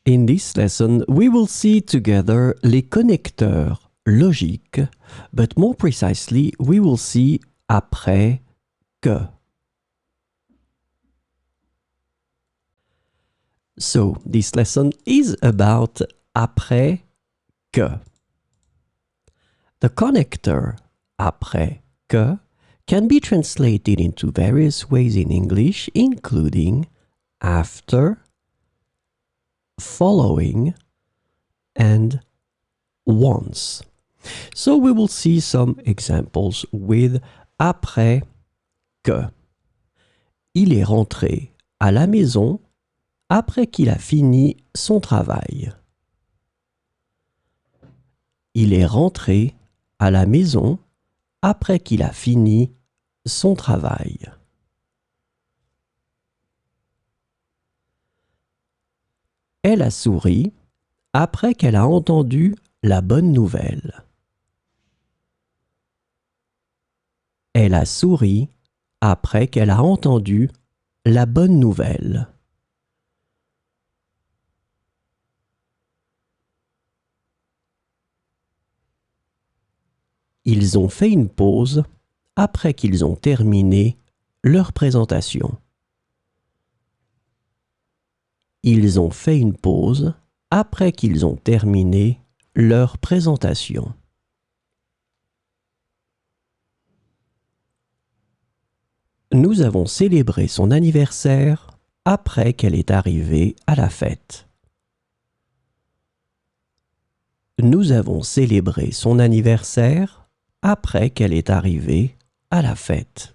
In this lesson, we will see together les connecteurs logiques, but more precisely, we will see après que. So, this lesson is about après que. The connector après que can be translated into various ways in English, including after, following, and once. So we will see some examples with après que. Il est rentré à la maison après qu'il a fini son travail. Il est rentré à la maison après qu'il a fini son travail. Elle a souri après qu'elle a entendu la bonne nouvelle. Elle a souri après qu'elle a entendu la bonne nouvelle. Ils ont fait une pause après qu'ils ont terminé leur présentation. Ils ont fait une pause après qu'ils ont terminé leur présentation. Nous avons célébré son anniversaire après qu'elle est arrivée à la fête. Nous avons célébré son anniversaire après qu'elle est arrivée à la fête.